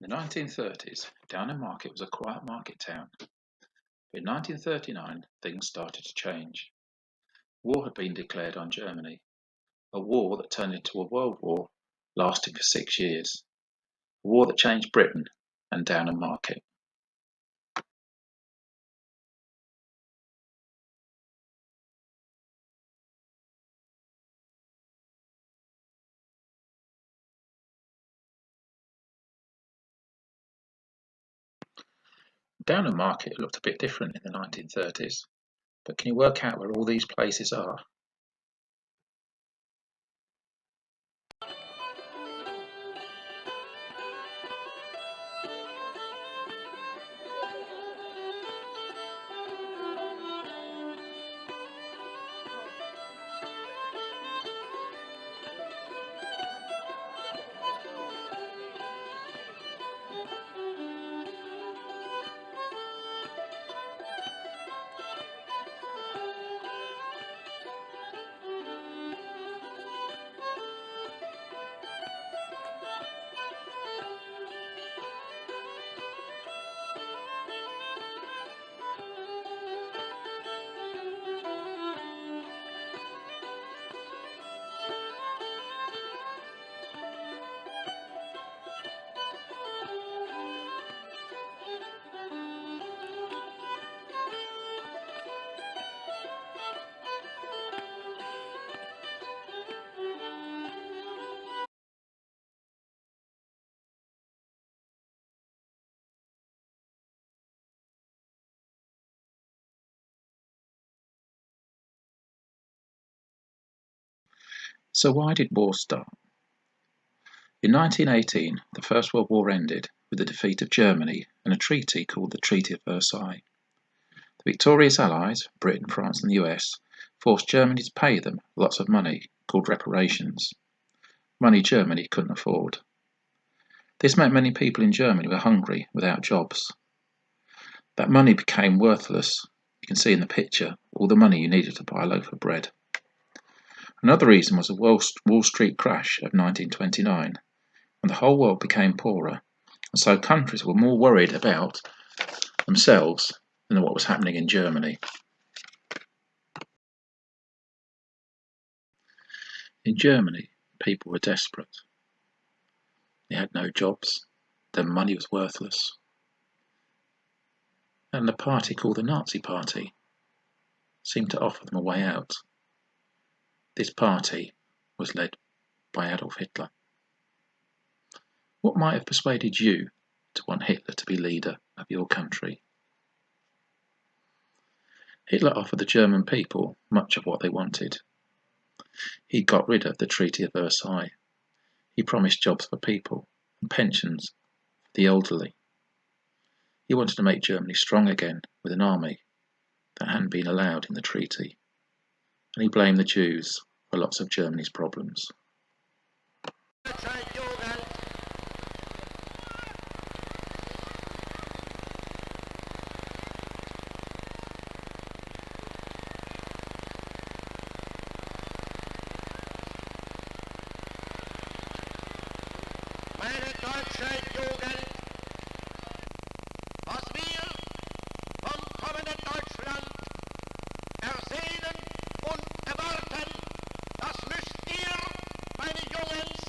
In the 1930s, Downham Market was a quiet market town, but in 1939 things started to change. War had been declared on Germany, a war that turned into a world war lasting for 6 years, a war that changed Britain and Downham Market. Downham Market looked a bit different in the 1930s, but can you work out where all these places are? So why did war start? In 1918, the First World War ended with the defeat of Germany and a treaty called the Treaty of Versailles. The victorious Allies, Britain, France and the US, forced Germany to pay them lots of money, called reparations, money Germany couldn't afford. This meant many people in Germany were hungry, without jobs. That money became worthless. You can see in the picture all the money you needed to buy a loaf of bread. Another reason was the Wall Street crash of 1929, and the whole world became poorer, and so countries were more worried about themselves than what was happening in Germany. In Germany, people were desperate. They had no jobs, their money was worthless, and a party called the Nazi Party seemed to offer them a way out. This party was led by Adolf Hitler. What might have persuaded you to want Hitler to be leader of your country? Hitler offered the German people much of what they wanted. He got rid of the Treaty of Versailles. He promised jobs for people and pensions for the elderly. He wanted to make Germany strong again with an army that hadn't been allowed in the treaty. And he blamed the Jews for lots of Germany's problems. Meine deutsche Jugend, was wir vom kommenden Deutschland ersehnen und erwarten, das müsst ihr, meine Jungens,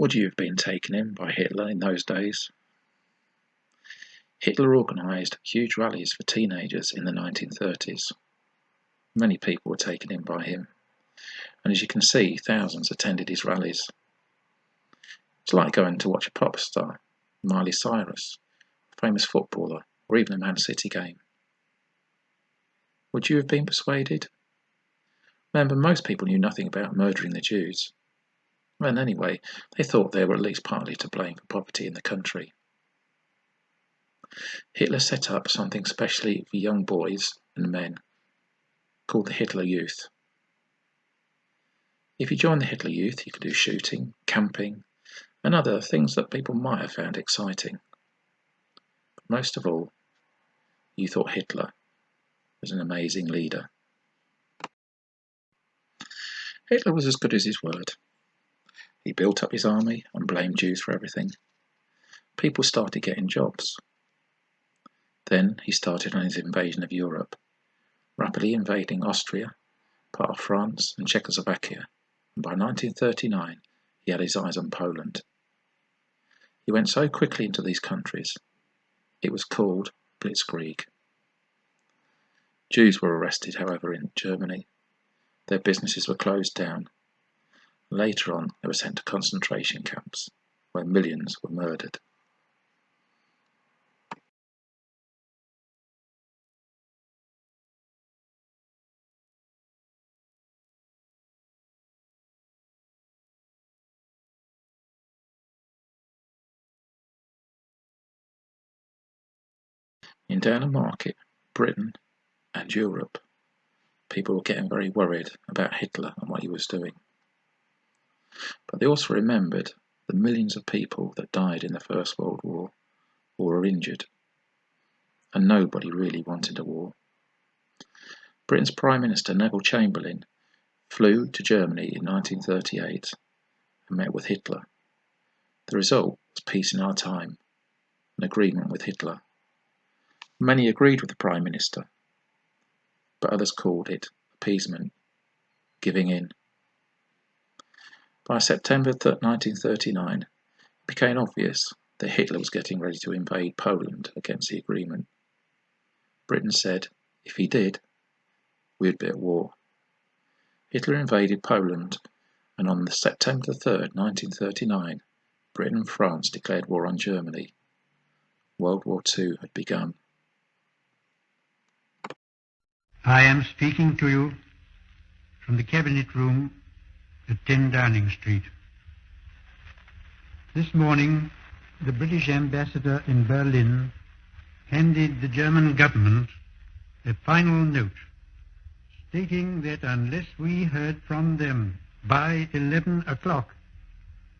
Would you have been taken in by Hitler in those days? Hitler organised huge rallies for teenagers in the 1930s. Many people were taken in by him, and as you can see, thousands attended his rallies. It's like going to watch a pop star, Miley Cyrus, a famous footballer, or even a Man City game. Would you have been persuaded? Remember, most people knew nothing about murdering the Jews. And anyway, they thought they were at least partly to blame for poverty in the country. Hitler set up something specially for young boys and men called the Hitler Youth. If you joined the Hitler Youth, you could do shooting, camping, and other things that people might have found exciting. But most of all, you thought Hitler was an amazing leader. Hitler was as good as his word. He built up his army and blamed Jews for everything. People started getting jobs. Then he started on his invasion of Europe, rapidly invading Austria, part of France and Czechoslovakia, and by 1939 he had his eyes on Poland. He went so quickly into these countries, it was called Blitzkrieg. Jews were arrested, however, in Germany. Their businesses were closed down. Later on, they were sent to concentration camps, where millions were murdered. In Downham Market, Britain, and Europe, people were getting very worried about Hitler and what he was doing. But they also remembered the millions of people that died in the First World War or were injured, and nobody really wanted a war. Britain's Prime Minister Neville Chamberlain flew to Germany in 1938 and met with Hitler. The result was peace in our time, an agreement with Hitler. Many agreed with the Prime Minister, but others called it appeasement, giving in. By September 1939, it became obvious that Hitler was getting ready to invade Poland against the agreement. Britain said, if he did, we'd be at war. Hitler invaded Poland, and on September 3rd, 1939, Britain and France declared war on Germany. World War II had begun. I am speaking to you from the Cabinet Room at 10 Downing Street. This morning, the British ambassador in Berlin handed the German government a final note stating that unless we heard from them by 11 o'clock,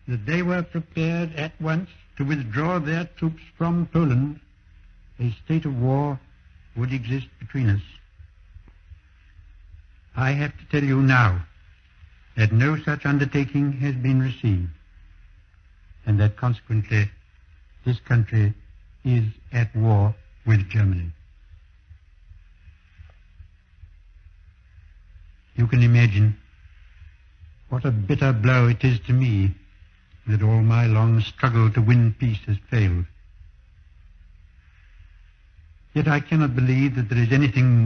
that they were prepared at once to withdraw their troops from Poland, a state of war would exist between us. I have to tell you now that no such undertaking has been received, and that consequently this country is at war with Germany. You can imagine what a bitter blow it is to me that all my long struggle to win peace has failed. Yet I cannot believe that there is anything more